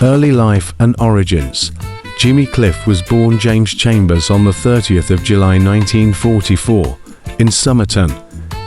Early life and origins. Jimmy Cliff was born James Chambers on the 30th of July 1944 in Somerton,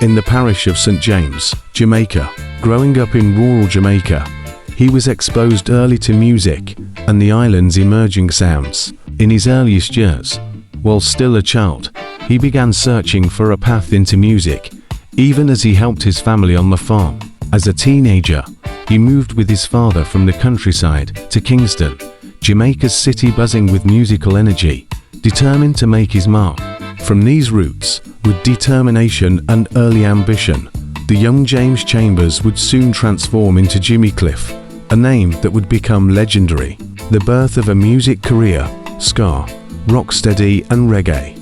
in the parish of St. James, Jamaica. Growing up in rural Jamaica, he was exposed early to music and the island's emerging sounds. In his earliest years, while still a child, he began searching for a path into music, even as he helped his family on the farm. As a teenager, he moved with his father from the countryside to Kingston, Jamaica's city buzzing with musical energy, determined to make his mark. From these roots, with determination and early ambition, the young James Chambers would soon transform into Jimmy Cliff, a name that would become legendary. The birth of a music career, ska, rocksteady and reggae.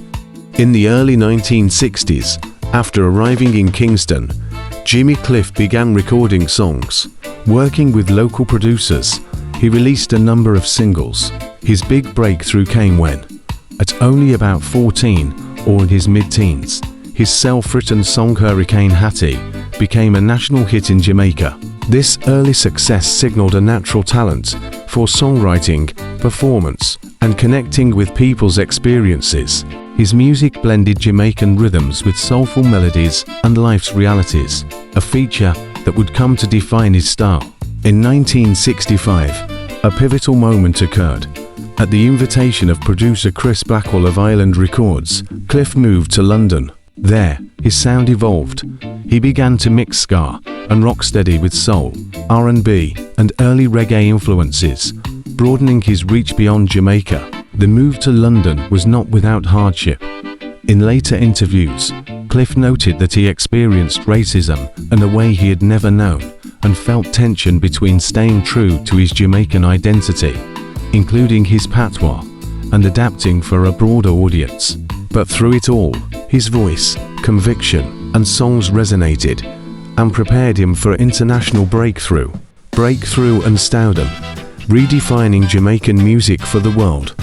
In the early 1960s, after arriving in Kingston, Jimmy Cliff began recording songs. Working with local producers, he released a number of singles. His big breakthrough came when, at only about 14 or in his mid-teens, his self-written song Hurricane Hattie became a national hit in Jamaica. This early success signaled a natural talent for songwriting, performance, and connecting with people's experiences. His music blended Jamaican rhythms with soulful melodies and life's realities, a feature that would come to define his style. In 1965, a pivotal moment occurred. At the invitation of producer Chris Blackwell of Island Records, Cliff moved to London. There, his sound evolved. He began to mix ska and rocksteady with soul, R&B, and early reggae influences, broadening his reach beyond Jamaica. The move to London was not without hardship. In later interviews, Cliff noted that he experienced racism in a way he had never known, and felt tension between staying true to his Jamaican identity, including his patois, and adapting for a broader audience. But through it all, his voice, conviction, and songs resonated and prepared him for international breakthrough and stardom, redefining Jamaican music for the world.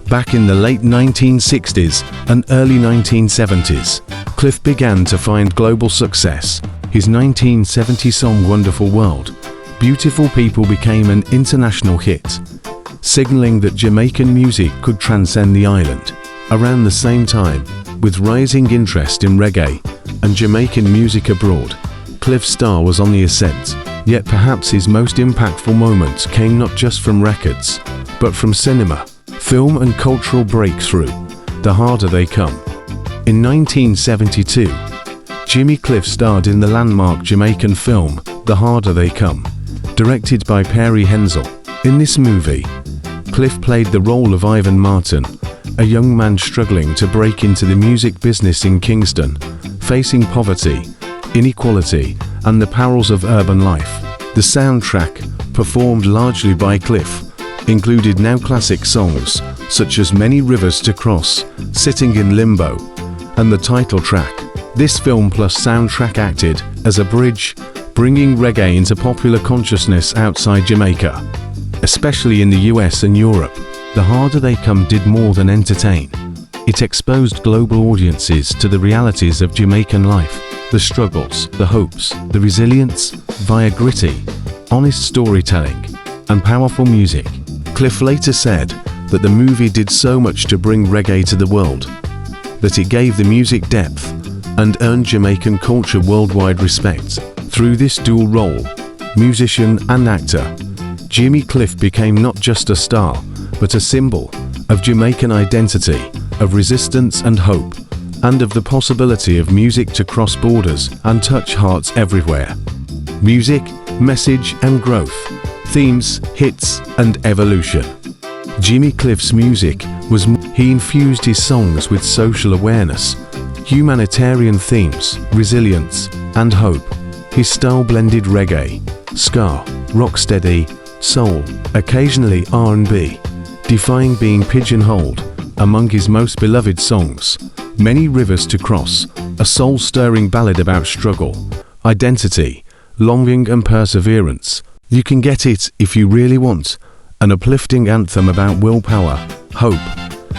Back in the late 1960s and early 1970s, Cliff began to find global success. His 1970 song Wonderful World, Beautiful People became an international hit, signaling that Jamaican music could transcend the island. Around the same time, with rising interest in reggae and Jamaican music abroad, Cliff's star was on the ascent. Yet perhaps his most impactful moment came not just from records, but from cinema, film and cultural breakthrough, The Harder They Come. In 1972, Jimmy Cliff starred in the landmark Jamaican film, The Harder They Come, directed by Perry Hensel. In this movie, Cliff played the role of Ivan Martin, a young man struggling to break into the music business in Kingston, facing poverty, inequality, and the perils of urban life. The soundtrack, performed largely by Cliff, included now classic songs such as Many Rivers to Cross, Sitting in Limbo, and the title track. This film plus soundtrack acted as a bridge, bringing reggae into popular consciousness outside Jamaica, especially in the US and Europe. The Harder They Come did more than entertain. It exposed global audiences to the realities of Jamaican life, the struggles, the hopes, the resilience, via gritty, honest storytelling, and powerful music. Cliff later said that the movie did so much to bring reggae to the world, that it gave the music depth and earned Jamaican culture worldwide respect. Through this dual role, musician and actor, Jimmy Cliff became not just a star, but a symbol of Jamaican identity, of resistance and hope, and of the possibility of music to cross borders and touch hearts everywhere. Music, message and growth, themes, hits and evolution. Jimmy Cliff's music he infused his songs with social awareness, humanitarian themes, resilience and hope. His style blended reggae, ska, rocksteady, soul, occasionally R&B, defying being pigeonholed. Among his most beloved songs, Many Rivers to Cross, a soul-stirring ballad about struggle, identity, longing and perseverance. You Can Get It If You Really Want, an uplifting anthem about willpower, hope,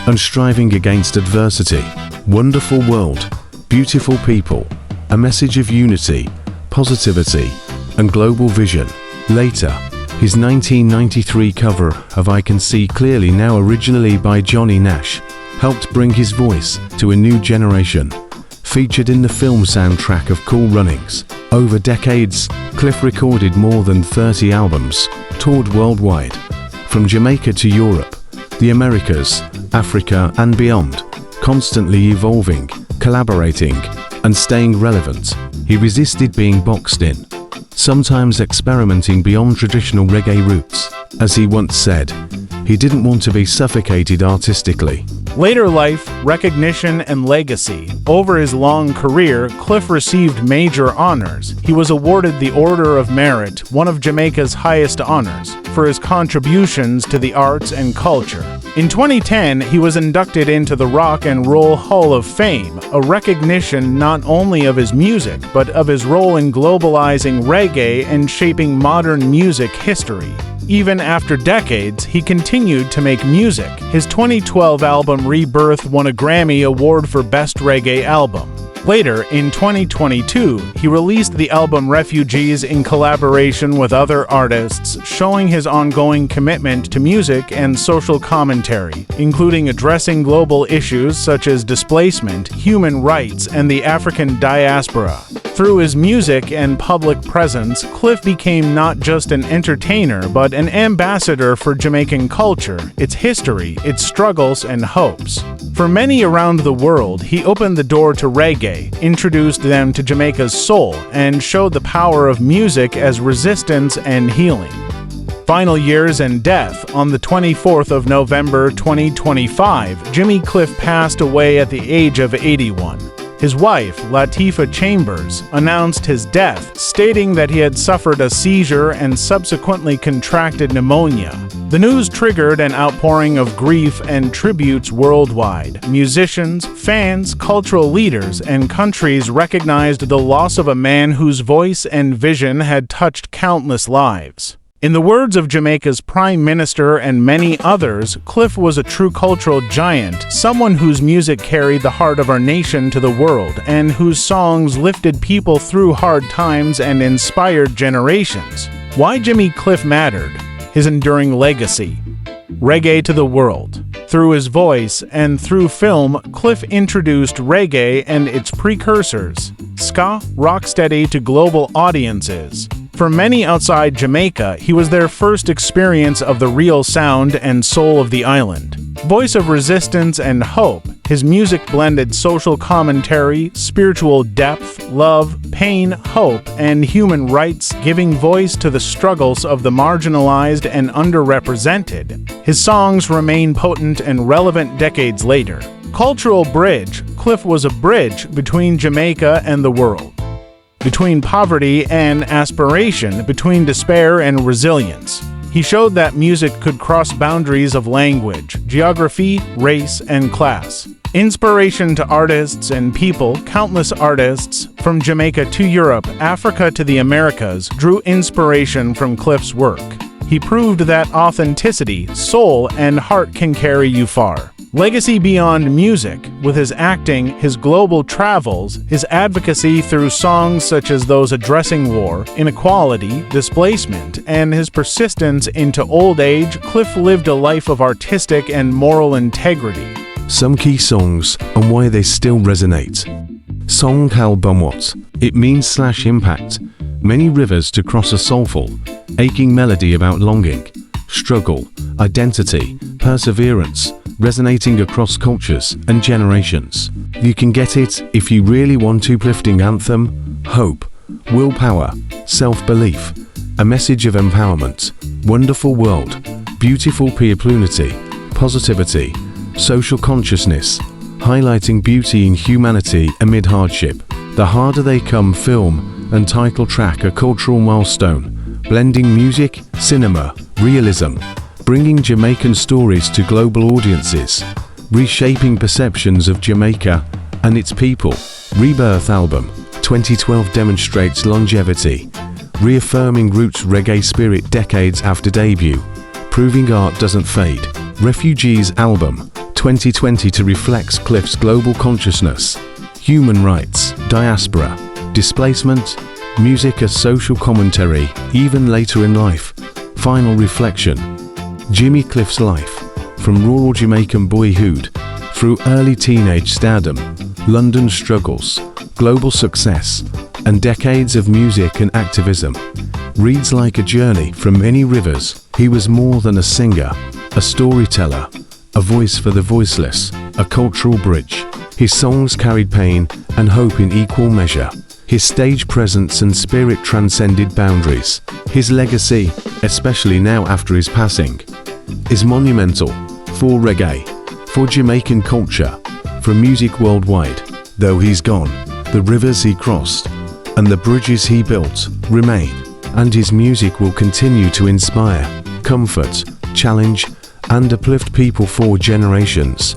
and striving against adversity. Wonderful World, Beautiful People, a message of unity, positivity, and global vision. Later, His 1993 cover of I Can See Clearly Now, originally by Johnny Nash, helped bring his voice to a new generation. Featured in the film soundtrack of Cool Runnings. Over decades, Cliff recorded more than 30 albums, toured worldwide, from Jamaica to Europe, the Americas, Africa and beyond, constantly evolving, collaborating, and staying relevant. He resisted being boxed in, sometimes experimenting beyond traditional reggae roots. As he once said, he didn't want to be suffocated artistically. Later life, recognition, and legacy. Over his long career, Cliff received major honors. He was awarded the Order of Merit, one of Jamaica's highest honors, for his contributions to the arts and culture. In 2010, he was inducted into the Rock and Roll Hall of Fame, a recognition not only of his music, but of his role in globalizing reggae and shaping modern music history. Even after decades, he continued to make music. His 2012 album Rebirth won a Grammy Award for Best Reggae Album. Later, in 2022, he released the album Refugees in collaboration with other artists, showing his ongoing commitment to music and social commentary, including addressing global issues such as displacement, human rights, and the African diaspora. Through his music and public presence, Cliff became not just an entertainer, but an ambassador for Jamaican culture, its history, its struggles, and hopes. For many around the world, he opened the door to reggae, introduced them to Jamaica's soul, and showed the power of music as resistance and healing. Final years and death. On the 24th of November 2025, Jimmy Cliff passed away at the age of 81. His wife, Latifah Chambers, announced his death, stating that he had suffered a seizure and subsequently contracted pneumonia. The news triggered an outpouring of grief and tributes worldwide. Musicians, fans, cultural leaders, and countries recognized the loss of a man whose voice and vision had touched countless lives. In the words of Jamaica's Prime Minister and many others, Cliff was a true cultural giant, someone whose music carried the heart of our nation to the world, and whose songs lifted people through hard times and inspired generations. Why Jimmy Cliff mattered. His enduring legacy. Reggae to the world. Through his voice and through film, Cliff introduced reggae and its precursors, ska, rocksteady, to global audiences. For many outside Jamaica, he was their first experience of the real sound and soul of the island. Voice of resistance and hope, his music blended social commentary, spiritual depth, love, pain, hope, and human rights, giving voice to the struggles of the marginalized and underrepresented. His songs remain potent and relevant decades later. Cultural bridge. Cliff was a bridge between Jamaica and the world. Between poverty and aspiration, between despair and resilience. He showed that music could cross boundaries of language, geography, race, and class. Inspiration to artists and people. Countless artists, from Jamaica to Europe, Africa to the Americas, drew inspiration from Cliff's work. He proved that authenticity, soul, and heart can carry you far. Legacy beyond music. With his acting, his global travels, his advocacy through songs such as those addressing war, inequality, displacement, and his persistence into old age, Cliff lived a life of artistic and moral integrity. Some key songs and why they still resonate. Song album what? It means / impact. Many rivers to cross a soulful, aching melody about longing, struggle, identity, perseverance, resonating across cultures and generations. You can get it if you really want to. Uplifting anthem, hope, willpower, self-belief, a message of empowerment, wonderful world, beautiful plurality, positivity, social consciousness, highlighting beauty in humanity amid hardship. The Harder They Come film and title track, a cultural milestone, blending music, cinema, realism, bringing Jamaican stories to global audiences, reshaping perceptions of Jamaica and its people. Rebirth album, 2012, demonstrates longevity, reaffirming roots reggae spirit decades after debut, proving art doesn't fade. Refugees album, 2022, reflects Cliff's global consciousness, human rights, diaspora, displacement, music as social commentary, even later in life. Final reflection. Jimmy Cliff's life, from rural Jamaican boyhood, through early teenage stardom, London struggles, global success, and decades of music and activism, reads like a journey from many rivers. He was more than a singer, a storyteller, a voice for the voiceless, a cultural bridge. His songs carried pain and hope in equal measure. His stage presence and spirit transcended boundaries. His legacy, especially now after his passing, is monumental for reggae, for Jamaican culture, for music worldwide. Though he's gone, the rivers he crossed and the bridges he built remain, and his music will continue to inspire, comfort, challenge, and uplift people for generations.